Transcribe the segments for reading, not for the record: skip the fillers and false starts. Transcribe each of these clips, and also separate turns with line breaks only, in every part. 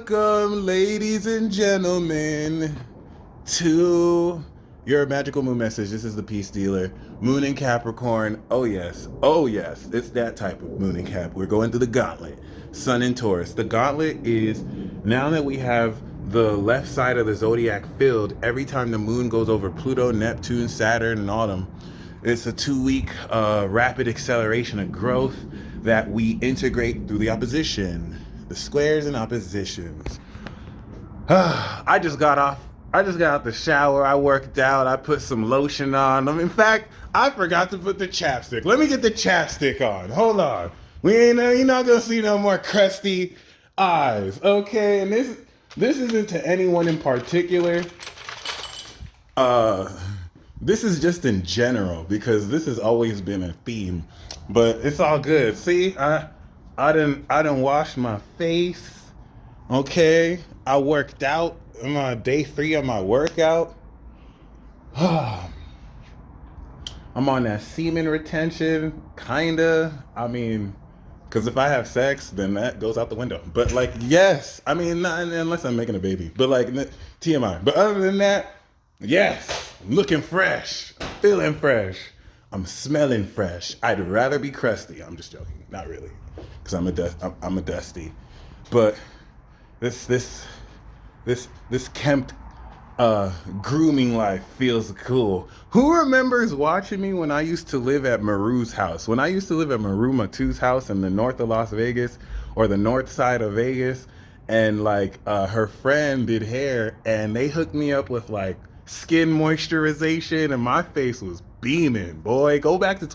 Welcome, ladies and gentlemen, to your magical moon message. This is the Peace Dealer. Moon in Capricorn. Oh yes, it's that type of moon in Cap. We're going through the gauntlet. Sun in Taurus. The gauntlet is, now that we have the left side of the zodiac filled, every time the moon goes over Pluto, Neptune, Saturn, and Autumn, it's a 2-week rapid acceleration of growth that we integrate through the opposition, the squares and oppositions. I just got out the shower. I worked out. I put some lotion on. In fact, I forgot to put the chapstick. Let me get the chapstick on. Hold on. You're not gonna see no more crusty eyes, okay? And this isn't to anyone in particular. This is just in general, because this has always been a theme, but it's all good. See, I didn't wash my face. Okay, I worked out. I'm on day 3 of my workout. I'm on that semen retention, kinda. I mean, because if I have sex, then that goes out the window. But like, yes, I mean, not unless I'm making a baby. But like, TMI. But other than that, yes, I'm looking fresh, I'm feeling fresh, I'm smelling fresh. I'd rather be crusty. I'm just joking, not really, because I'm a dusty. But this kempt grooming life feels cool. Who remembers watching me when I used to live at Maru's house? When I used to live at Maru Matu's house in the north of Las Vegas, or the north side of Vegas, and like her friend did hair, and they hooked me up with like skin moisturization, and my face was beaming. Boy, go back to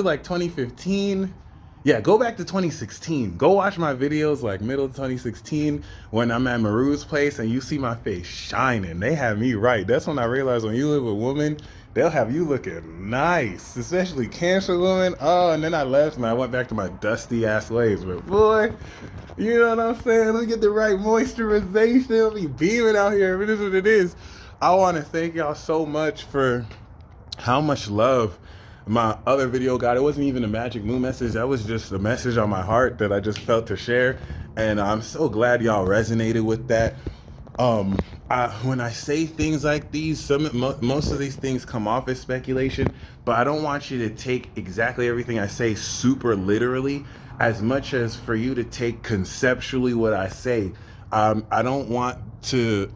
like 2015. Yeah, go back to 2016. Go watch my videos like middle of 2016 when I'm at Maru's place and you see my face shining. They have me right. That's when I realized when you live with women, they'll have you looking nice, especially Cancer women. Oh, and then I left and I went back to my dusty ass ways. But boy, you know what I'm saying? Let me get the right moisturization. It'll be beaming out here. It is what it is. I want to thank y'all so much for how much love my other video got. It wasn't even a magic moon message. That was just a message on my heart that I just felt to share. And I'm so glad y'all resonated with that. When I say things like these, most of these things come off as speculation, but I don't want you to take exactly everything I say super literally, as much as for you to take conceptually what I say. I don't want to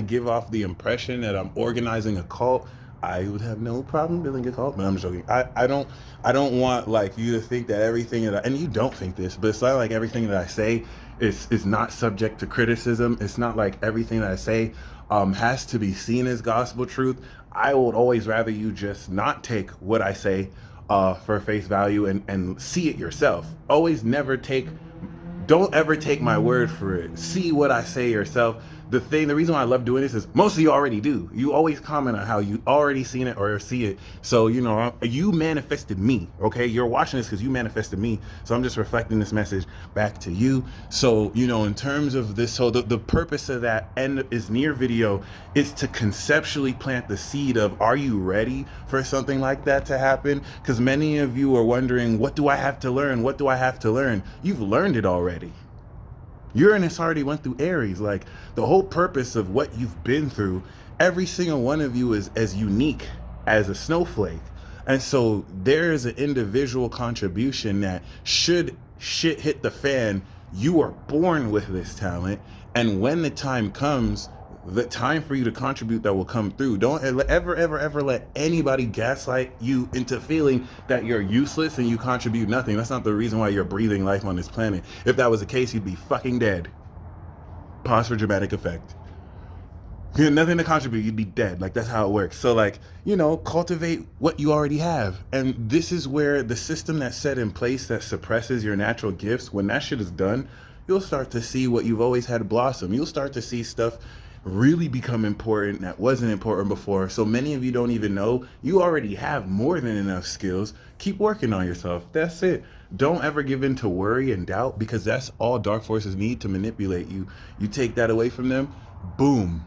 give off the impression that I'm organizing a cult. I would have no problem building a cult, but I'm joking. I don't want like you to think that everything and you don't think this, but it's not like everything that I say is not subject to criticism. It's not like everything that I say has to be seen as gospel truth. I would always rather you just not take what I say for face value and see it yourself. Don't ever take my word for it. See what I say yourself. The reason why I love doing this is most of you already do. You always comment on how you already seen it or see it. So, you manifested me, okay? You're watching this because you manifested me. So I'm just reflecting this message back to you. So, in terms of this, so the purpose of that end is near video is to conceptually plant the seed of, are you ready for something like that to happen? Because many of you are wondering, what do I have to learn? What do I have to learn? You've learned it already. Uranus already went through Aries. Like, the whole purpose of what you've been through, every single one of you is as unique as a snowflake. And so there is an individual contribution that should shit hit the fan, you are born with this talent. And when the time comes, the time for you to contribute that will come through. Don't ever let anybody gaslight you into feeling that you're useless and you contribute nothing. That's not the reason why you're breathing life on this planet. If that was the case, you'd be fucking dead. Pause for dramatic effect. You had nothing to contribute, you'd be dead. Like, that's how it works. So like, cultivate what you already have. And this is where the system that's set in place that suppresses your natural gifts, when that shit is done, you'll start to see what you've always had blossom. You'll start to see stuff really become important that wasn't important before. So many of you don't even know you already have more than enough skills. Keep working on yourself. That's it. Don't ever give in to worry and doubt, because that's all dark forces need to manipulate you. You take that away from them, boom,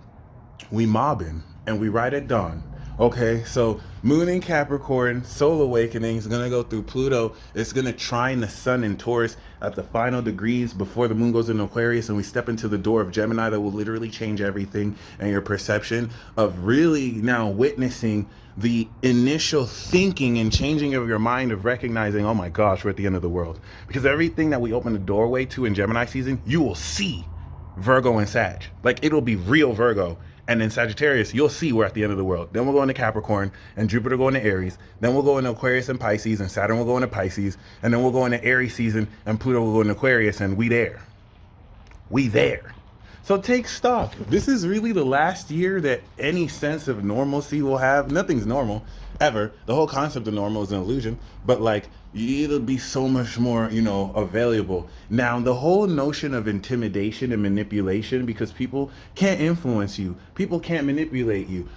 we mobbing and we ride at dawn. Okay, so Moon in Capricorn, Soul Awakening is going to go through Pluto. It's going to trine the Sun in Taurus at the final degrees before the Moon goes into Aquarius, and we step into the door of Gemini that will literally change everything and your perception of really now witnessing the initial thinking and changing of your mind of recognizing, oh my gosh, we're at the end of the world. Because everything that we open the doorway to in Gemini season, you will see Virgo and Sag. Like, it'll be real Virgo. And in Sagittarius, you'll see we're at the end of the world. Then we'll go into Capricorn, and Jupiter go into Aries. Then we'll go into Aquarius and Pisces, and Saturn will go into Pisces. And then we'll go into Aries season, and Pluto will go into Aquarius, and we there. We there. So take stock. This is really the last year that any sense of normalcy will have. Nothing's normal, ever. The whole concept of normal is an illusion. But like, it'll be so much more, available. Now, the whole notion of intimidation and manipulation, because people can't influence you. People can't manipulate you.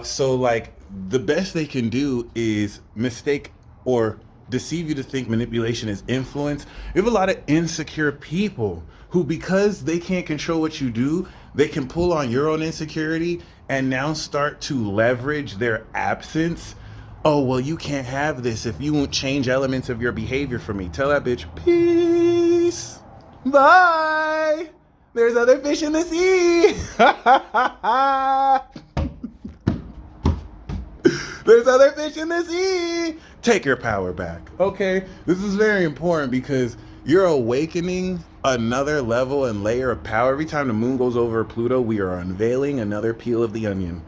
So like, the best they can do is mistake or deceive you to think manipulation is influence. You have a lot of insecure people who, because they can't control what you do, they can pull on your own insecurity and now start to leverage their absence. Oh, well, you can't have this if you won't change elements of your behavior for me. Tell that bitch, peace, bye. There's other fish in the sea. There's other fish in the sea. Take your power back. Okay, this is very important because you're awakening another level and layer of power. Every time the moon goes over Pluto, we are unveiling another peel of the onion.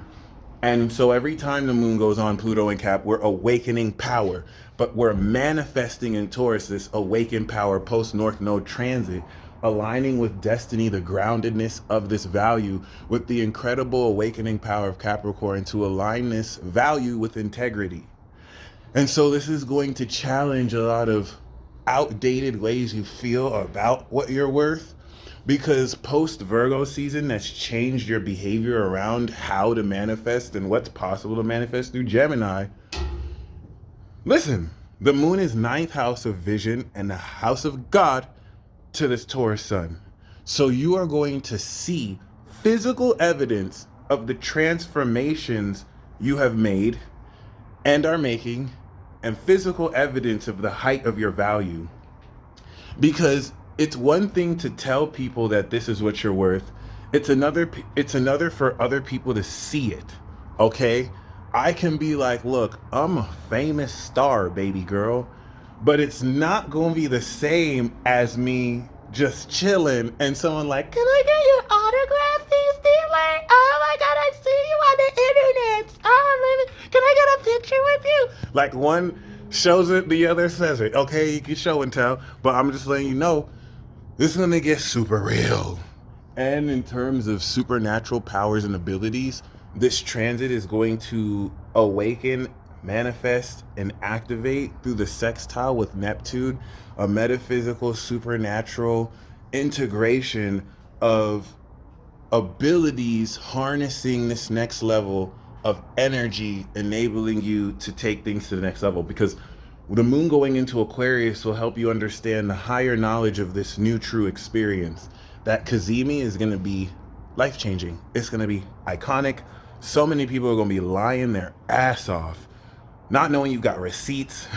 And so every time the moon goes on Pluto and Cap, we're awakening power. But we're manifesting in Taurus this awakened power post North Node transit, aligning with destiny, the groundedness of this value, with the incredible awakening power of Capricorn to align this value with integrity. And so this is going to challenge a lot of outdated ways you feel about what you're worth, because post Virgo season that's changed your behavior around how to manifest and what's possible to manifest through Gemini. Listen, the moon is 9th house of vision and the house of God to this Taurus sun. So you are going to see physical evidence of the transformations you have made and are making, and physical evidence of the height of your value. Because it's one thing to tell people that this is what you're worth. It's another for other people to see it. Okay? I can be like, look, I'm a famous star, baby girl, but it's not going to be the same as me just chilling and someone like, can I get your autograph, please, dealer? Oh my God, I see you on the internet. Oh, can I get a picture with you? Like, one shows it, the other says it. Okay, you can show and tell, but I'm just letting you know, this is going to get super real. And in terms of supernatural powers and abilities, this transit is going to awaken, manifest, and activate through the sextile with Neptune, a metaphysical, supernatural integration of abilities harnessing this next level of energy, enabling you to take things to the next level. Because the moon going into Aquarius will help you understand the higher knowledge of this new true experience. That Kazemi is going to be life-changing. It's going to be iconic. So many people are going to be lying their ass off, not knowing you got receipts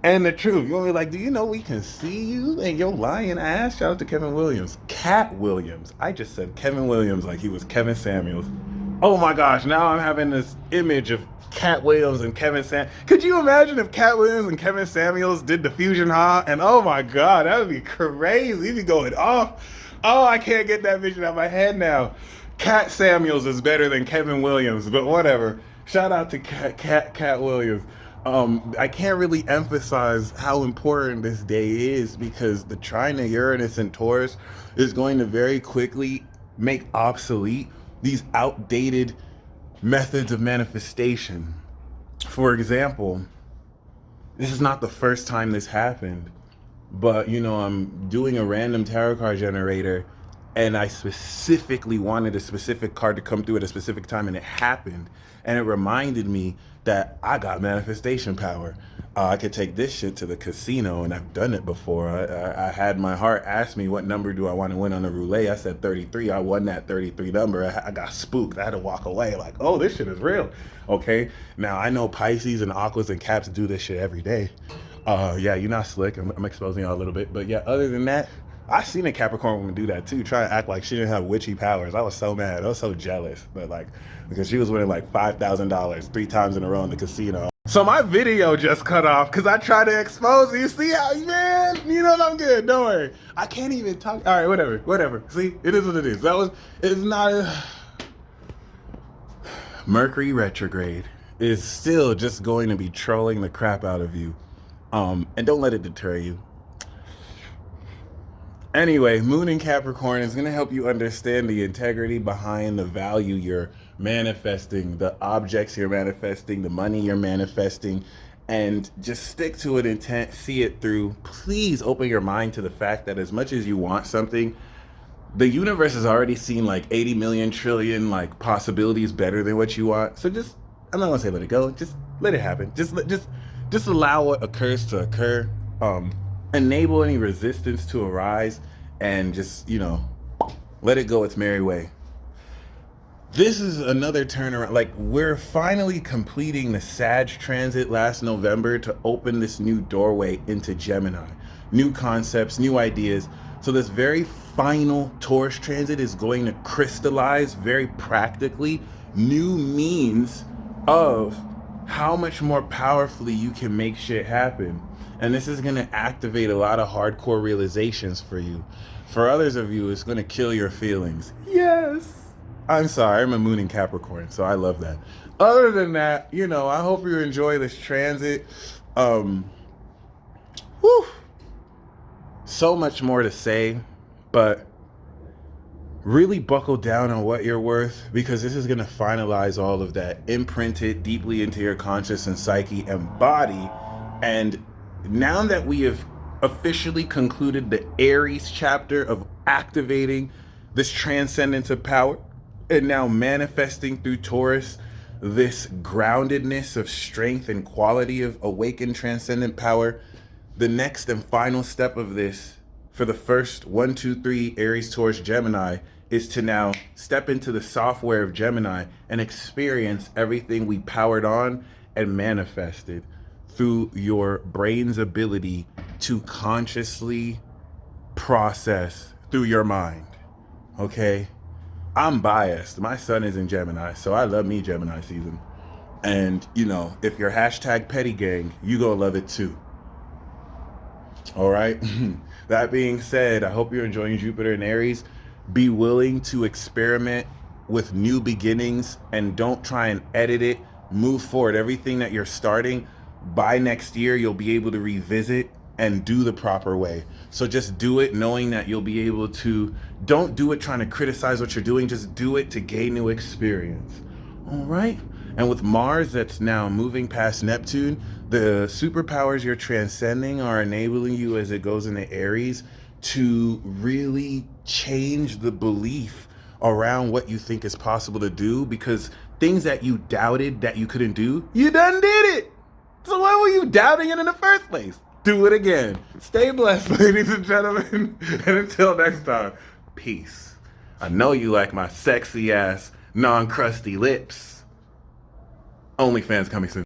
and the truth. You're going to be like, do you know we can see you and your lying ass? Shout out to Kevin Williams. Cat Williams. I just said Kevin Williams like he was Kevin Samuels. Oh my gosh, now I'm having this image of Cat Williams and Kevin Samuels. Could you imagine if Cat Williams and Kevin Samuels did the fusion, huh? And oh my God, that would be crazy. He'd be going off. Oh, I can't get that vision out of my head now. Cat Samuels is better than Kevin Williams, but whatever. Shout out to Cat Williams. I can't really emphasize how important this day is, because the trine of Uranus and Taurus is going to very quickly make obsolete these outdated methods of manifestation. For example, this is not the first time this happened, but I'm doing a random tarot card generator and I specifically wanted a specific card to come through at a specific time, and it happened. And it reminded me that I got manifestation power. I could take this shit to the casino, and I've done it before. I had my heart ask me what number do I want to win on the roulette. I said 33. I won that 33 number. I got spooked. I had to walk away like, oh, this shit is real. Okay. Now I know Pisces and Aquas and Caps do this shit every day. Yeah, you're not slick. I'm exposing y'all a little bit, but yeah. Other than that, I seen a Capricorn woman do that too. Try to act like she didn't have witchy powers. I was so mad. I was so jealous, but like because she was winning like $5,000 3 times in a row in the casino. So my video just cut off because I tried to expose you. See how, man, you know what, I'm good. Don't worry. I can't even talk. All right, whatever. See, it is what it is. It's not Mercury retrograde is still just going to be trolling the crap out of you. And don't let it deter you. Anyway, Moon in Capricorn is going to help you understand the integrity behind the value you're manifesting, the objects you're manifesting, the money you're manifesting, and just stick to an intent, see it through. Please open your mind to the fact that as much as you want something, the universe has already seen like 80 million trillion like possibilities better than what you want. So just, I'm not going to say let it go, just let it happen. Just allow what occurs to occur. Enable any resistance to arise, and just, let it go its merry way. This is another turnaround. Like, we're finally completing the Sag transit last November to open this new doorway into Gemini. New concepts, new ideas. So this very final Taurus transit is going to crystallize very practically new means of how much more powerfully you can make shit happen. And this is going to activate a lot of hardcore realizations for you. For others of you, it's going to kill your feelings. Yes. I'm sorry, I'm a Moon in Capricorn, so I love that. Other than that, I hope you enjoy this transit. So much more to say, but really buckle down on what you're worth, because this is going to finalize all of that, imprint it deeply into your conscious and psyche and body. And now that we have officially concluded the Aries chapter of activating this transcendence of power, and now manifesting through Taurus this groundedness of strength and quality of awakened transcendent power, the next and final step of this for the first 1, 2, 3 Aries, Taurus, Gemini is to now step into the software of Gemini and experience everything we powered on and manifested through your brain's ability to consciously process through your mind. Okay? I'm biased. My sun is in Gemini, so I love me Gemini season. And, if you're hashtag petty gang, you gonna love it too. All right? That being said, I hope you're enjoying Jupiter in Aries. Be willing to experiment with new beginnings and don't try and edit it. Move forward. Everything that you're starting, by next year, you'll be able to revisit and do the proper way. So just do it knowing that you'll be able to. Don't do it trying to criticize what you're doing. Just do it to gain new experience. All right? And with Mars that's now moving past Neptune, the superpowers you're transcending are enabling you as it goes into Aries to really change the belief around what you think is possible to do, because things that you doubted that you couldn't do, you done did it. So why were you doubting it in the first place? Do it again. Stay blessed, ladies and gentlemen. And until next time, peace. I know you like my sexy ass, non-crusty lips. OnlyFans coming soon.